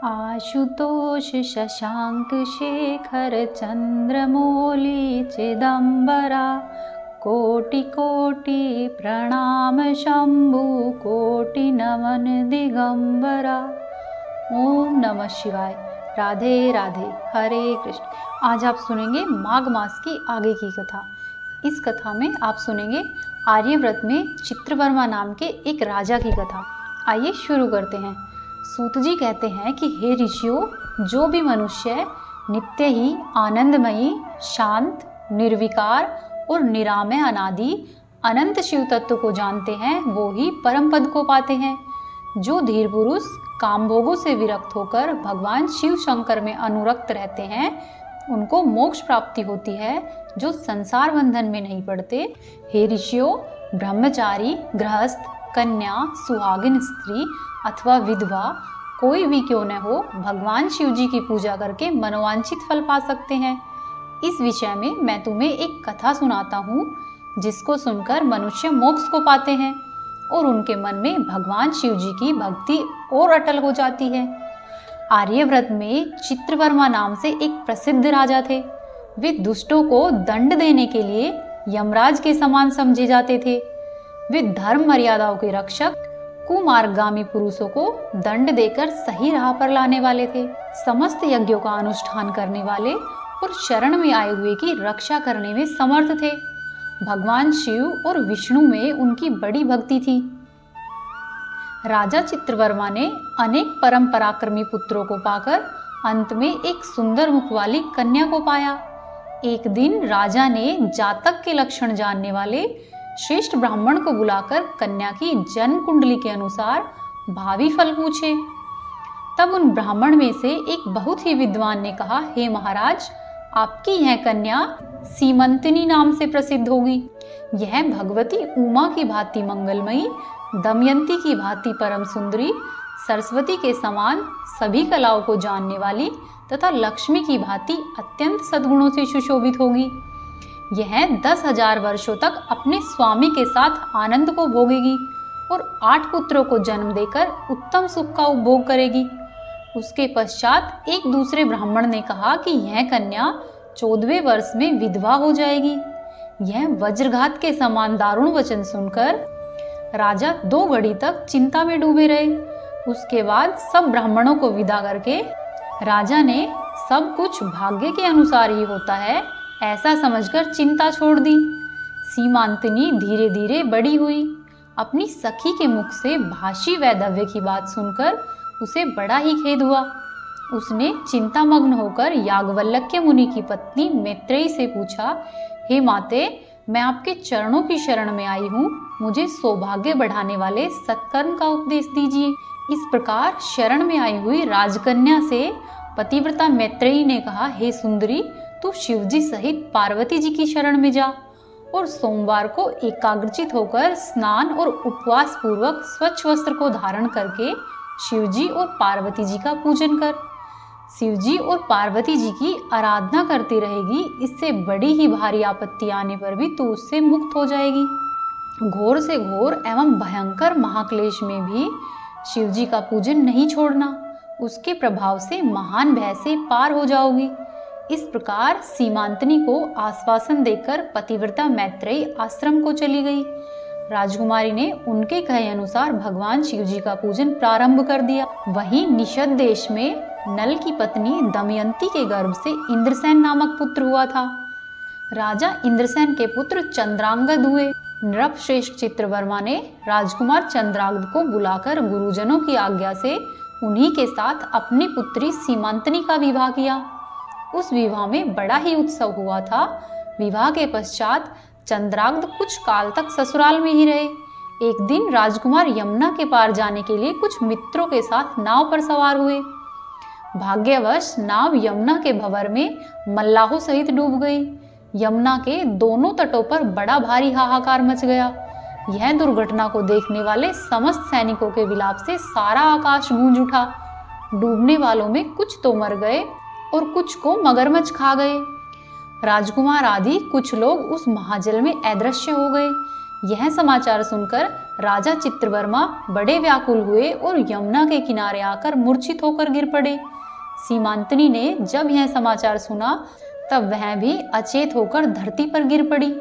आशुतोष शशांक शेखर चंद्रमौली चिदंबरा कोटि कोटि प्रणाम शंभु कोटि नमन दिगंबरा। ओम नमः शिवाय। राधे राधे, हरे कृष्ण। आज आप सुनेंगे माघ मास की आगे की कथा। इस कथा में आप सुनेंगे आर्यव्रत में चित्रवर्मा नाम के एक राजा की कथा। आइए शुरू करते हैं। सूत जी कहते हैं कि हे ऋषियों, जो भी मनुष्य नित्य ही आनंदमयी, शांत, निर्विकार और निरामय अनादि अनंत शिव तत्व को जानते हैं, वो ही परम पद को पाते हैं। जो धीर पुरुष काम भोगों से विरक्त होकर भगवान शिव शंकर में अनुरक्त रहते हैं, उनको मोक्ष प्राप्ति होती है, जो संसार बंधन में नहीं पड़ते। हे ऋषियों, ब्रह्मचारी, गृहस्थ, कन्या, सुहागिन स्त्री अथवा विधवा कोई भी क्यों न हो, भगवान शिव जी की पूजा करके मनोवांछित फल पा सकते हैं। इस विषय में मैं तुम्हें एक कथा सुनाता हूँ, जिसको सुनकर मनुष्य मोक्ष को पाते हैं और उनके मन में भगवान शिव जी की भक्ति और अटल हो जाती है। आर्यव्रत में चित्रवर्मा नाम से एक प्रसिद्ध राजा थे। वे दुष्टों को दंड देने के लिए यमराज के समान समझे जाते थे। वे धर्म मर्यादाओं के रक्षक, कुमार्गामी पुरुषों को दंड देकर सही राह पर लाने वाले थे। समस्त यज्ञों का अनुष्ठान करने वाले और शरण में आए हुए की रक्षा करने में समर्थ थे। भगवान शिव और विष्णु में उनकी बड़ी भक्ति थी। राजा चित्रवर्मा ने अनेक परम पराक्रमी पुत्रों को पाकर अंत में एक सुंदर मुख वाली कन्या को पाया। एक दिन राजा ने जातक के लक्षण जानने वाले श्रेष्ठ ब्राह्मण को बुलाकर कन्या की जन्म कुंडली के अनुसार भावी फल पूछे। तब उन ब्राह्मण में से एक बहुत ही विद्वान ने कहा, हे महाराज, आपकी यह कन्या सीमंतिनी नाम से प्रसिद्ध होगी। यह भगवती उमा की भांति मंगलमयी, दमयंती की भांति परम सुंदरी, सरस्वती के समान सभी कलाओं को जानने वाली तथा लक्ष्मी की भांति अत्यंत सद्गुणों से सुशोभित होगी। यह 10,000 वर्षों तक अपने स्वामी के साथ आनंद को भोगेगी और 8 पुत्रों को जन्म देकर उत्तम सुख का उपभोग करेगी। उसके पश्चात एक दूसरे ब्राह्मण ने कहा कि यह कन्या 14वें वर्ष में विधवा हो जाएगी। यह वज्रघात के समान दारुण वचन सुनकर राजा 2 घड़ी तक चिंता में डूबे रहे। उसके बाद सब ब्राह्मणों को विदा करके राजा ने सब कुछ भाग्य के अनुसार ही होता है ऐसा समझकर चिंता छोड़ दी। सीमांतिनी धीरे धीरे बड़ी हुई। अपनी सखी के मुख से भाषी वैधव्य की बात सुनकर उसे बड़ा ही खेद हुआ। उसने चिंतामग्न होकर याज्ञवल्क्य मुनि की पत्नी मैत्रेयी से पूछा, हे माते, मैं आपके चरणों की शरण में आई हूँ, मुझे सौभाग्य बढ़ाने वाले सत्कर्म का उपदेश दीजिए। इस प्रकार शरण में आई हुई राजकन्या से पतिव्रता मैत्रेयी ने कहा, हे सुंदरी, तू शिवजी सहित पार्वती जी की शरण में जा और सोमवार को एकाग्रचित होकर स्नान और उपवास पूर्वक स्वच्छ वस्त्र को धारण करके शिवजी और पार्वती जी का पूजन कर। शिवजी और पार्वती जी की आराधना करती रहेगी। इससे बड़ी ही भारी आपत्ति आने पर भी तू उससे मुक्त हो जाएगी। घोर से घोर एवं भयंकर महाक्लेश में भी शिवजी का पूजन नहीं छोड़ना। उसके प्रभाव से महान भय से पार हो जाओगी। इस प्रकार सीमांतनी को आश्वासन देकर पतिव्रता मैत्रेयी आश्रम को चली गई। राजकुमारी ने उनके कहे अनुसार भगवान शिवजी का पूजन प्रारंभ कर दिया। वहीं निषद देश में नल की पत्नी दमयंती के गर्भ से इंद्रसेन नामक पुत्र हुआ था। राजा इंद्रसेन के पुत्र चंद्रांगद हुए। नृपश्रेष्ठ चित्रवर्मा ने राजकुमार चंद्रांगद को बुलाकर गुरुजनों की आज्ञा से उन्हीं के साथ अपनी पुत्री सीमांतनी का विवाह किया। उस विवाह में बड़ा ही उत्सव हुआ था। विवाह के पश्चात चंद्रांगद कुछ काल तक ससुराल में ही रहे। एक दिन राजकुमार यमुना के पार जाने के लिए कुछ मित्रों के साथ नाव पर सवार हुए। भाग्यवश नाव यमुना के भंवर में मल्लाहों सहित डूब गई। यमुना के दोनों तटों पर बड़ा भारी हाहाकार मच गया। यह दुर्घटना को देखने वाले समस्त सैनिकों के विलाप से सारा आकाश गूंज उठा। डूबने वालों में कुछ तो मर गए और कुछ को मगरमच्छ खा गए। राजकुमार आदि कुछ लोग उस महाजल में अदृश्य हो गए। यह समाचार सुनकर राजा चित्रवर्मा बड़े व्याकुल हुए और यमुना के किनारे आकर मूर्छित होकर गिर पड़े। सीमांतनी ने जब यह समाचार सुना तब वह भी अचेत होकर धरती पर गिर पड़ी।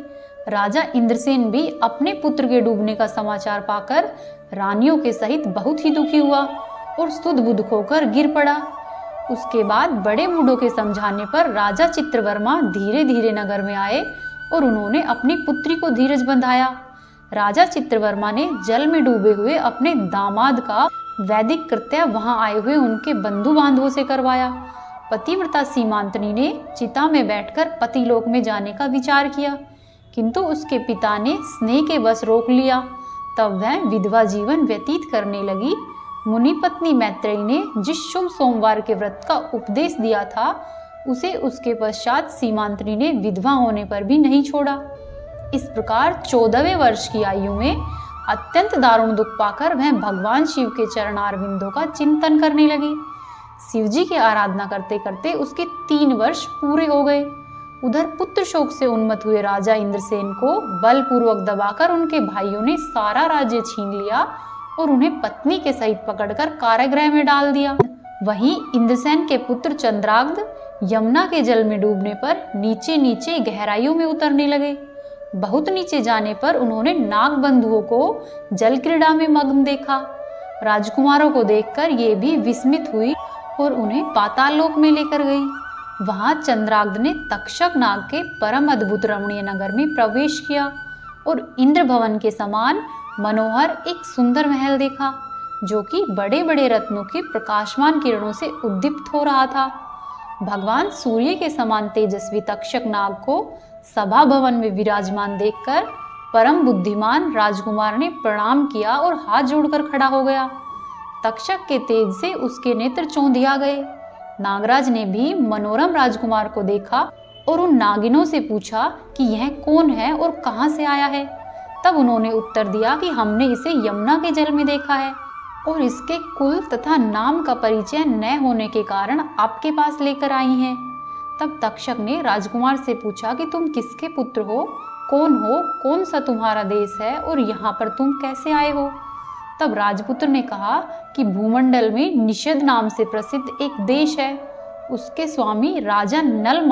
राजा इंद्रसेन भी अपने पुत्र के डूबने का समाचार पाकर रानियों के सहित बहुत ही दुखी हुआ और सुध बुध खोकर गिर पड़ा। उसके बाद बड़े बूढ़ों के समझाने पर राजा चित्रवर्मा धीरे धीरे नगर में आए और उन्होंने अपनी पुत्री को धीरज बंधाया। राजा चित्रवर्मा ने जल में डूबे हुए अपने दामाद का वैदिक कृत्य वहां आए हुए उनके बंधु बांधवों से करवाया। पतिव्रता सीमांतनी ने चिता में बैठकर पतिलोक में जाने का विचार किया, किंतु उसके पिता ने स्नेह के बस रोक लिया। तब वह विधवा जीवन व्यतीत करने लगी। मुनि पत्नी मैत्रेयी ने जिस शुभ सोमवार के व्रत का उपदेश दिया था उसे उसके पश्चात सीमांतनी ने विधवा होने पर भी नहीं छोड़ा। इस प्रकार 14वें वर्ष की आयु में अत्यंत दारुण दुख पाकर वह भगवान शिव के चरणारविंदों का चिंतन करने लगी। शिव जी की आराधना करते करते उसके 3 वर्ष पूरे हो गए। उधर पुत्र शोक से उन्मत्त हुए राजा इंद्रसेन को बलपूर्वक दबाकर उनके भाइयों ने सारा राज्य छीन लिया और उन्हें पत्नी के सहित पकड़कर कारागृह में डाल दिया। वहीं इंद्रसेन के पुत्र चंद्राग्ध यमुना के जल में डूबने पर नीचे नीचे गहराइयों में उतरने लगे। बहुत नीचे जाने पर उन्होंने नाग बंधुओं को जल क्रीड़ा में मग्न देखा। राजकुमारों को देखकर ये भी विस्मित हुई और उन्हें पाताल लोक में लेकर गई। वहां चंद्राग्ध ने तक्षक नाग के परम अद्भुत रमणीय नगर में प्रवेश किया और इंद्र भवन के समान मनोहर एक सुंदर महल देखा, जो कि बड़े बड़े रत्नों की प्रकाशमान किरणों से उद्दीप्त हो रहा था। भगवान सूर्य के समान तेजस्वी तक्षक नाग को सभा भवन में विराजमान देखकर परम बुद्धिमान राजकुमार ने प्रणाम किया और हाथ जोड़कर खड़ा हो गया। तक्षक के तेज से उसके नेत्र चौंधिया गए। नागराज ने भी मनोरम राजकुमार को देखा और उन नागिनों से पूछा कि यह कौन है और कहां से आया है। तब उन्होंने उत्तर दिया कि हमने इसे यमुना के जल में देखा है और इसके कुल तथा नाम का परिचय न होने के कारण आपके पास लेकर आई हैं। तब तक्षक ने राजकुमार से पूछा कि तुम किसके पुत्र हो, कौन सा तुम्हारा देश है और यहाँ पर तुम कैसे आए हो। तब राजपुत्र ने कहा कि भूमंडल में निषद नाम से प्रसिद्ध एक देश है, उसके स्वामी राजा नल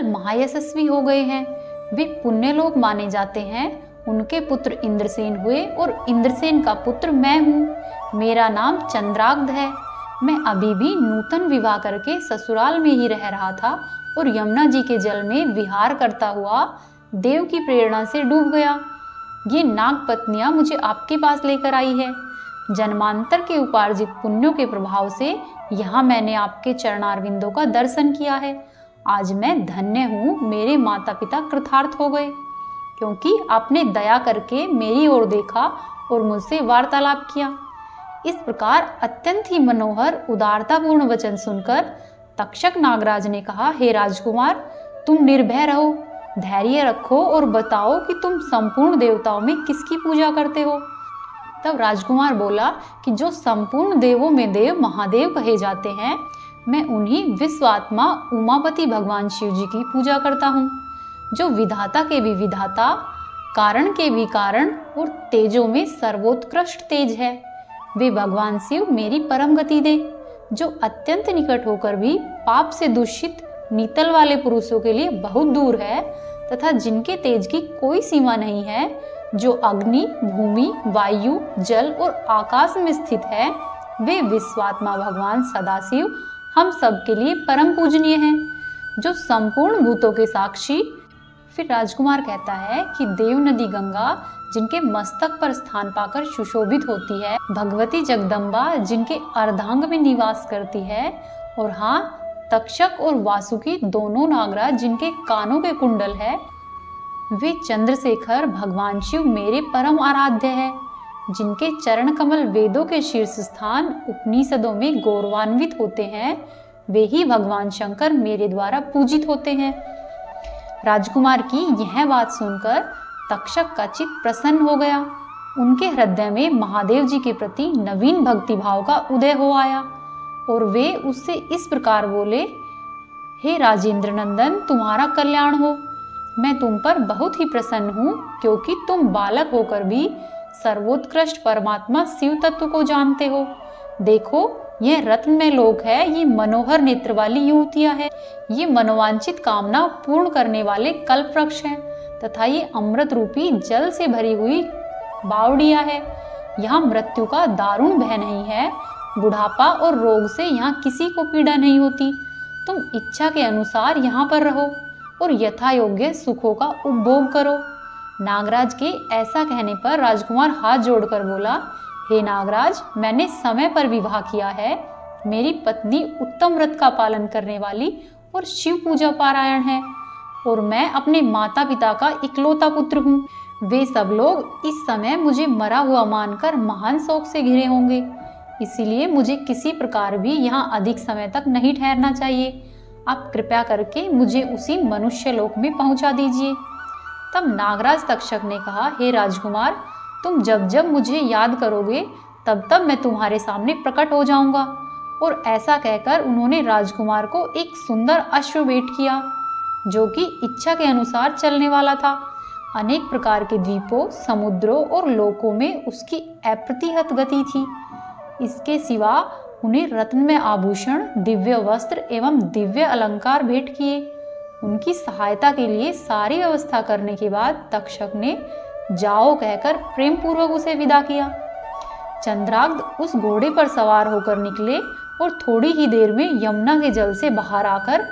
महायशस्वी हो गए हैं। वे पुण्यलोक माने जाते हैं। उनके पुत्र इंद्रसेन हुए और इंद्रसेन का पुत्र मैं हूँ। मेरा नाम चंद्राग्ध है। मैं अभी भी नूतन विवाह करके ससुराल में ही रह रहा था और यमुना जी के जल में विहार करता हुआ देव की प्रेरणा से डूब गया। ये नाग पत्नियां मुझे आपके पास लेकर आई है। जन्मांतर के उपार्जित पुण्यों के प्रभाव से यहाँ मैंने आपके चरणारविंदों का दर्शन किया है। आज मैं धन्य हूँ। मेरे माता पिता कृतार्थ हो गए, क्योंकि आपने दया करके मेरी ओर देखा और मुझसे वार्तालाप किया। इस प्रकार अत्यंत ही मनोहर उदारतापूर्ण वचन सुनकर तक्षक नागराज ने कहा, हे राजकुमार, तुम निर्भय रहो, धैर्य रखो और बताओ कि तुम संपूर्ण देवताओं में किसकी पूजा करते हो। तब राजकुमार बोला कि जो संपूर्ण देवों में देव महादेव कहे जाते हैं, मैं उन्हीं विश्वात्मा उमापति भगवान शिव जी की पूजा करता हूँ, जो विधाता के भी विधाता, कारण के भी कारण और तेजों में सर्वोत्कृष्ट तेज है। वे भगवान शिव मेरी परम गति दे, जो अत्यंत निकट होकर भी पाप से दूषित नीतल वाले पुरुषों के लिए बहुत दूर है, तथा जिनके तेज की कोई सीमा नहीं है, जो अग्नि, भूमि, वायु, जल और आकाश में स्थित है। वे विश्वात्मा भगवान सदाशिव हम सब के लिए परम पूजनीय हैं, जो संपूर्ण भूतों के साक्षी। फिर राजकुमार कहता है कि देव नदी गंगा जिनके मस्तक पर स्थान पाकर सुशोभित होती है, भगवती जगदम्बा जिनके अर्धांग में निवास करती है, और हाँ, तक्षक और वासुकी दोनों नागराज जिनके कानों के कुंडल है, वे चंद्रशेखर भगवान शिव मेरे परम आराध्य है, जिनके चरण कमल वेदों के शीर्ष स्थान उपनिषदों में गौरवान्वित होते हैं। वे ही भगवान शंकर मेरे द्वारा पूजित होते हैं। राजकुमार की यह बात सुनकर तक्षक का चित्त प्रसन्न हो गया। उनके हृदय में महादेव जी के प्रति नवीन भक्ति भाव का उदय हो आया और वे उससे इस प्रकार बोले, हे राजेंद्र नंदन, तुम्हारा कल्याण हो। मैं तुम पर बहुत ही प्रसन्न हूँ, क्योंकि तुम बालक होकर भी सर्वोत्कृष्ट परमात्मा शिव तत्व को जानते हो। देखो, यह रत्नमय लोक है, ये मनोहर नेत्र वाली युवतियां हैं, ये मनोवांछित कामना पूर्ण करने वाले कल्प वृक्ष हैं, तथा ये अमृत रूपी जल से भरी हुई बावड़िया है। यहाँ मृत्यु का दारुण भय नहीं है, बुढ़ापा और रोग से यहाँ किसी को पीड़ा नहीं होती। तुम इच्छा के अनुसार यहाँ पर रहो और यथा योग्य सुखों का उपभोग करो। नागराज के ऐसा कहने पर राजकुमार हाथ जोड़कर बोला, हे नागराज, मैंने समय पर विवाह किया है। मेरी पत्नी उत्तम व्रत का पालन करने वाली और शिव पूजा पारायण है, और मैं अपने माता पिता का इकलौता पुत्र हूँ। वे सब लोग इस समय मुझे मरा हुआ मानकर महान शोक से घिरे होंगे, इसीलिए मुझे किसी प्रकार भी यहाँ अधिक समय तक नहीं ठहरना चाहिए। आप कृपया करके मुझे उसी मनुष्य लोक में पहुँचा दीजिए। तब नागराज तक्षक ने कहा, हे राजकुमार, तुम जब जब मुझे याद करोगे तब तब मैं तुम्हारे सामने प्रकट हो जाऊंगा। और ऐसा कहकर उन्होंने राजकुमार को एक सुंदर अश्व भेंट किया, जो कि इच्छा के अनुसार चलने वाला था। अनेक प्रकार के द्वीपों, समुद्रों और लोकों में उसकी अप्रतिहत गति थी। इसके सिवा उन्हें रत्नमय आभूषण, दिव्य वस्त्र एवं दिव्य अलंकार भेंट किए। उनकी सहायता के लिए सारी व्यवस्था करने के बाद तक्षक ने जाओ कहकर प्रेम पूर्वक उसे विदा किया। चंद्राग्ध उस घोड़े पर सवार होकर निकले और थोड़ी ही देर में यमुना के जल से बाहर आकर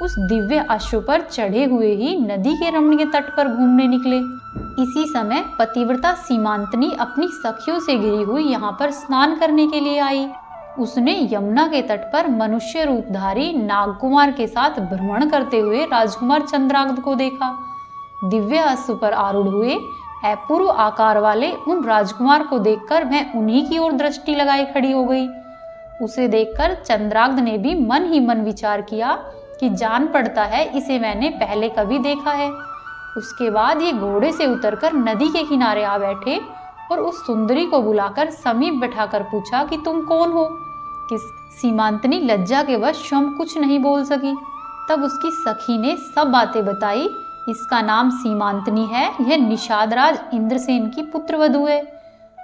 उस दिव्य अश्व पर चढ़े हुए ही नदी के रमणीय तट पर घूमने निकले। इसी समय पतिव्रता सीमांतनी अपनी सखियों से घिरी हुई यहाँ पर स्नान करने के लिए आई। उसने यमुना के तट पर मनुष्य रूपधारी नागकुमार के साथ भ्रमण करते हुए राजकुमार चंद्राग्ध को देखा। दिव्य अश्व पर आरूढ़ हुए अपूर्व आकार वाले उन राजकुमार को देखकर मैं उन्हीं की ओर दृष्टि लगाए खड़ी हो गई। उसे देखकर चंद्राग्ध ने भी मन ही मन विचार किया कि जान पड़ता है इसे मैंने पहले कभी देखा है। उसके बाद ये घोड़े से उतरकर नदी के किनारे आ बैठे और उस सुंदरी को बुलाकर समीप बैठाकर पूछा कि तुम कौन हो। किस सीमांतनी लज्जा के वश स्वयं कुछ नहीं बोल सकी। तब उसकी सखी ने सब बातें बताई। इसका नाम सीमांतनी है, यह निषादराज इंद्रसेन की पुत्रवधू है,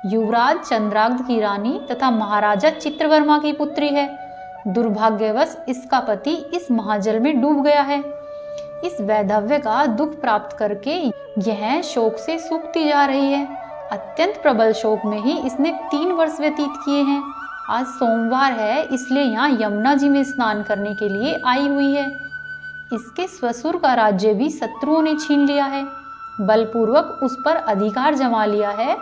युवराज चंद्राग्ध की रानी तथा महाराजा चित्रवर्मा की पुत्री है। दुर्भाग्यवश इसका पति इस महाजल में डूब गया है। इस वैधव्य का दुख प्राप्त करके यह शोक से सूखती जा रही है। अत्यंत प्रबल शोक में ही इसने 3 वर्ष व्यतीत किए हैं। आज सोमवार है, इसलिए यहाँ यमुना जी में स्नान करने के लिए आई हुई है। इसके ससुर का राज्य भी शत्रुओं ने छीन लिया है, बलपूर्वक उस पर अधिकार जमा लिया है,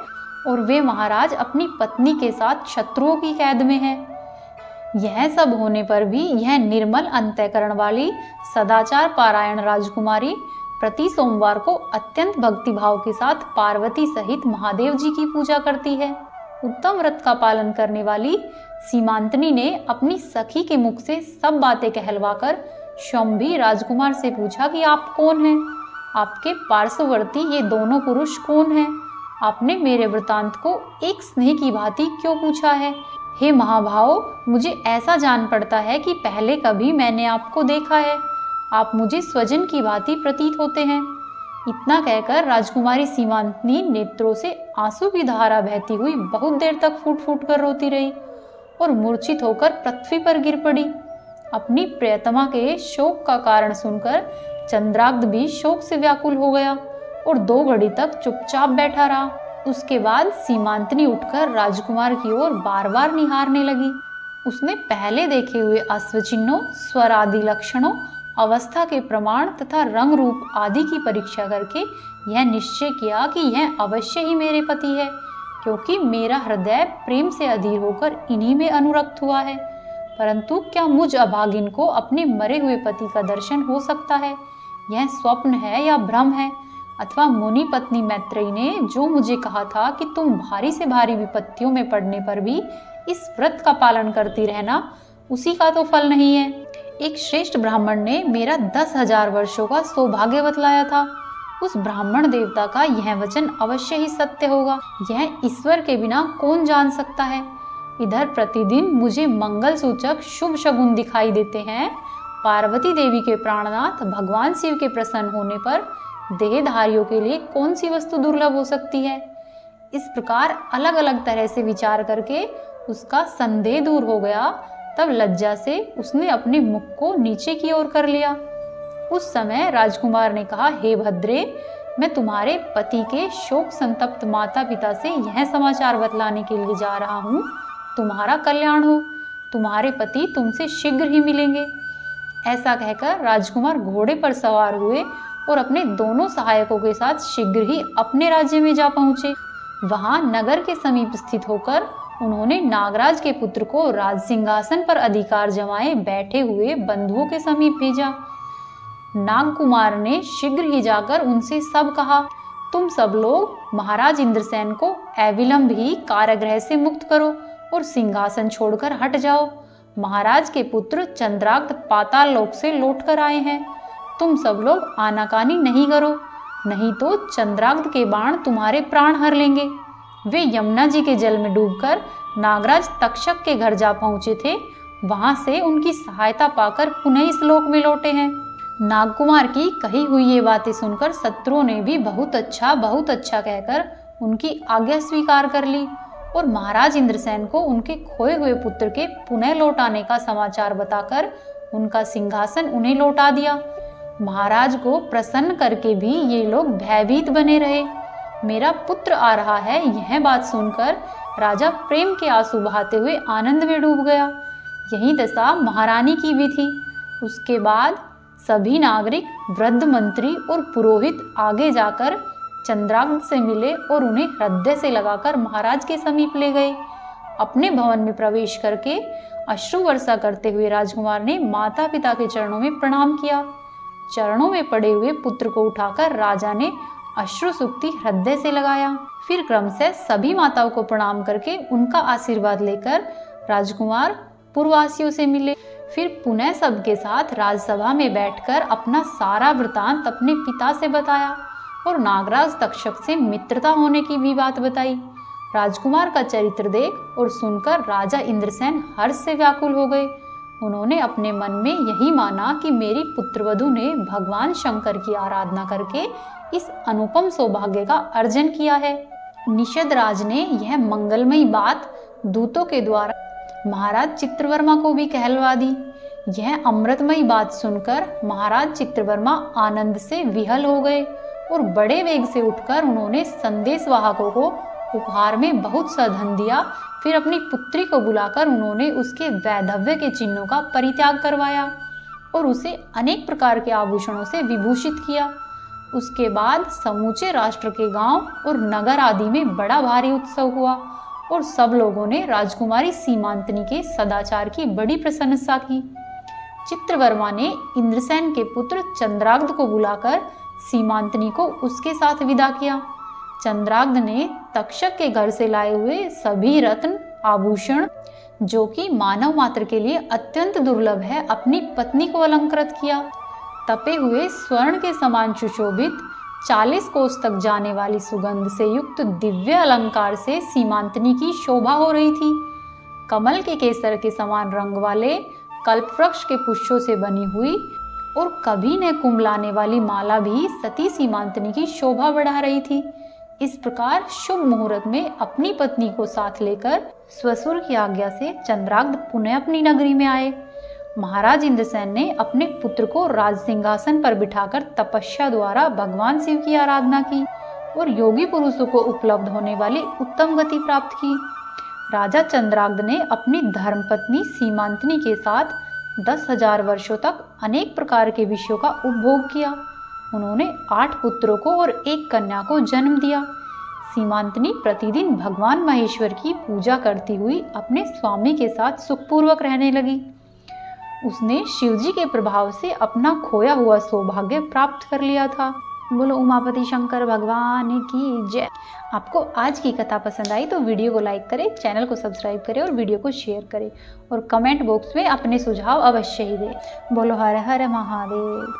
और वे महाराज अपनी पत्नी के साथ शत्रुओं की कैद में है। यह सब होने पर भी यह निर्मल अंतःकरण वाली सदाचार पारायण राजकुमारी प्रति सोमवार को अत्यंत भक्तिभाव के साथ पार्वती सहित महादेव जी की पूजा करती है। उत्तम व्रत का पालन करने वाली सीमांतनी ने अपनी सखी के मुख से सब बातें कहलवाकर स्वयं भी राजकुमार से पूछा कि आप कौन हैं, आपके पार्श्ववर्ती ये दोनों पुरुष कौन हैं, आपने मेरे वृतांत को एक स्नेह की भांति क्यों पूछा है। हे महाभाव, मुझे ऐसा जान पड़ता है कि पहले कभी मैंने आपको देखा है, आप मुझे स्वजन की भांति प्रतीत होते हैं। इतना कहकर राजकुमारी सीमांतनी नेत्रों से आंसू की धारा बहती हुई बहुत देर तक फूट फूट कर रोती रही और मूर्छित होकर पृथ्वी पर गिर पड़ी। अपनी प्रियतमा के शोक का कारण सुनकर चंद्राग्ध भी शोक से व्याकुल हो गया और 2 घड़ी तक चुपचाप बैठा रहा। उसके बाद सीमांतनी उठकर राजकुमार की ओर बार बार निहारने लगी। उसने पहले देखे हुए अश्वचिन्हों, स्वर आदि लक्षणों, अवस्था के प्रमाण तथा रंग रूप आदि की परीक्षा करके यह निश्चय किया कि यह अवश्य ही मेरे पति है, क्योंकि मेरा हृदय प्रेम से अधीर होकर इन्हीं में अनुरक्त हुआ है। परंतु क्या मुझ अभागिन को अपने मरे हुए पति का दर्शन हो सकता है? यह स्वप्न है या भ्रम है? अथवा मुनि पत्नी मैत्रेयी ने जो मुझे कहा था कि तुम भारी से भारी विपत्तियों में पड़ने पर भी इस व्रत का पालन करती रहना, उसी का तो फल नहीं है। एक श्रेष्ठ ब्राह्मण ने मेरा 10,000 वर्षों का सौभाग्य बतलाया था। उस ब्राह्मण देवता का यह वचन अवश्य ही सत्य होगा। यह ईश्वर के बिना कौन जान सकता है। इधर प्रतिदिन मुझे मंगल सूचक शुभ शगुन दिखाई देते हैं पार्वती देवी के प्राणनाथ भगवान शिव के प्रसन्न होने पर देहधारियों के लिए कौन सी वस्तु दुर्लभ हो सकती है। इस प्रकार अलग अलग तरह से विचार करके उसका संदेह दूर हो गया। तब लज्जा से उसने अपने मुख को नीचे की ओर कर लिया। उस समय राजकुमार ने कहा, हे भद्रे, मैं तुम्हारे पति के शोक संतप्त माता पिता से यह समाचार बतलाने के लिए जा रहा हूँ, तुम्हारा कल्याण हो, तुम्हारे पति तुमसे शीघ्र ही मिलेंगे। ऐसा कहकर राजकुमार घोड़े पर सवार हुए और अपने दोनों सहायकों के साथ शीघ्र ही अपने राज्य में जा पहुंचे। वहां नगर के समीप स्थित होकर उन्होंने नागराज के पुत्र को राज सिंहासन पर अधिकार जमाए बैठे हुए बंधुओं के समीप भेजा। नागकुमार ने शीघ्र ही जाकर उनसे सब कहा, तुम सब लोग महाराज इंद्रसेन को अविलंब ही कारागृह से मुक्त करो और सिंहासन छोड़कर हट जाओ। महाराज के पुत्र चंद्राग्ध पाताल लोक से लौट कर आए हैं। तुम सब लोग आनाकानी नहीं करो, नहीं तो चंद्राग्ध के बाण तुम्हारे प्राण हर लेंगे। वे यमुना जी के जल में डूबकर नागराज तक्षक के घर जा पहुंचे थे। वहां से उनकी सहायता पाकर पुनः इस लोक में लौटे हैं। नागकुमार की कही हुई ये बातें सुनकर शत्रुओं ने भी बहुत अच्छा कहकर उनकी आज्ञा स्वीकार कर ली और महाराज इंद्रसेन को उनके खोए हुए पुत्र के पुनः लौट आने का समाचार बताकर उनका सिंहासन उन्हें लौटा दिया। महाराज को प्रसन्न करके भी ये लोग भयभीत बने रहे। मेरा पुत्र आ रहा है, यह बात सुनकर राजा प्रेम के आंसू बहाते हुए आनंद में डूब गया। यही दशा महारानी की भी थी। उसके बाद सभी नागरिक, वृद्ध मंत्री और पुरोहित आगे जाकर चंद्राग्ध से मिले और उन्हें हृदय से लगाकर महाराज के समीप ले गए। अपने भवन में प्रवेश करके अश्रु वर्षा करते हुए राजकुमार ने माता पिता के चरणों में प्रणाम किया। चरणों में पड़े हुए पुत्र को उठाकर राजा ने अश्रु सुक्ति हृदय से लगाया। फिर क्रमशः सभी माताओं को प्रणाम करके उनका आशीर्वाद लेकर राजकुमार पुरवासियों से मिले। फिर पुनः सबके साथ राजसभा में बैठकर अपना सारा वृतांत अपने पिता से बताया और नागराज तक्षक से मित्रता होने की भी बात बताई। राजकुमार का चरित्र देख और सुनकर राजा इंद्रसेन हर्ष से व्याकुल हो गए। उन्होंने अपने मन में यही माना कि मेरी पुत्रवधू ने भगवान शंकर की आराधना करके इस अनुपम सौभाग्य का अर्जन किया है। निषद राज ने यह मंगलमयी बात दूतों के द्वारा महाराज चित्रवर्मा को भी कहलवा दी। यह अमृतमयी बात सुनकर महाराज चित्रवर्मा आनंद से विहल हो गए और बड़े वेग से उठकर उन्होंने संदेश वाहकों को उपहार में बहुत सा धन दिया। फिर अपनी पुत्री को बुलाकर उन्होंने उसके वैधव्य के चिन्हों का परित्याग करवाया और उसे अनेक प्रकार के आभूषणों से विभूषित किया। उसके बाद समूचे राष्ट्र के गांव और नगर आदि में बड़ा भारी उत्सव हुआ और सब लोगों ने राजकुमारी सीमांतनी के सदाचार की बड़ी प्रशंसा की। चित्रवर्मा ने इंद्रसेन के पुत्र चंद्राग्ध को बुलाकर सीमांतनी को उसके साथ विदा किया। चंद्राग्ध ने तक्षक के घर से लाए हुए सभी रत्न आभूषण, जो कि मानव मात्र के लिए अत्यंत दुर्लभ है, अपनी पत्नी को अलंकृत किया। तपे हुए स्वर्ण के समान सुशोभित 40 कोस तक जाने वाली सुगंध से युक्त दिव्य अलंकार से सीमांतनी की शोभा हो रही थी। कमल के केसर के समान रंग वाले कल्पवृक्ष के पुष्पों से बनी हुई और कभी न कुंभलाने वाली माला भी सती सीमांतनी की शोभा बढ़ा रही थी। इस प्रकार शुभ मुहूर्त में अपनी पत्नी को साथ लेकर स्वसुर की आज्ञा से चंद्राग्ध पुनः अपनी नगरी में आए। महाराज इंद्रसेन ने अपने पुत्र को राज सिंहासन पर बिठाकर तपस्या द्वारा भगवान शिव की आराधना की और योगी पुरुषों को उपलब्ध होने वाली उत्तम गति प्राप्त की। राजा चंद्राग्ध ने अपनी धर्मपत्नी सीमांतनी के साथ 10,000 वर्षों तक अनेक प्रकार के विषयों का उपभोग किया। उन्होंने 8 पुत्रों को और 1 कन्या को जन्म दिया। सीमांतनी प्रतिदिन भगवान महेश्वर की पूजा करती हुई अपने स्वामी के साथ सुखपूर्वक रहने लगी। उसने शिवजी के प्रभाव से अपना खोया हुआ सौभाग्य प्राप्त कर लिया था। बोलो उमापति शंकर भगवान की जय। आपको आज की कथा पसंद आई तो वीडियो को लाइक करें, चैनल को सब्सक्राइब करें और वीडियो को शेयर करें और कमेंट बॉक्स में अपने सुझाव अवश्य ही दें। बोलो हर हर महादेव।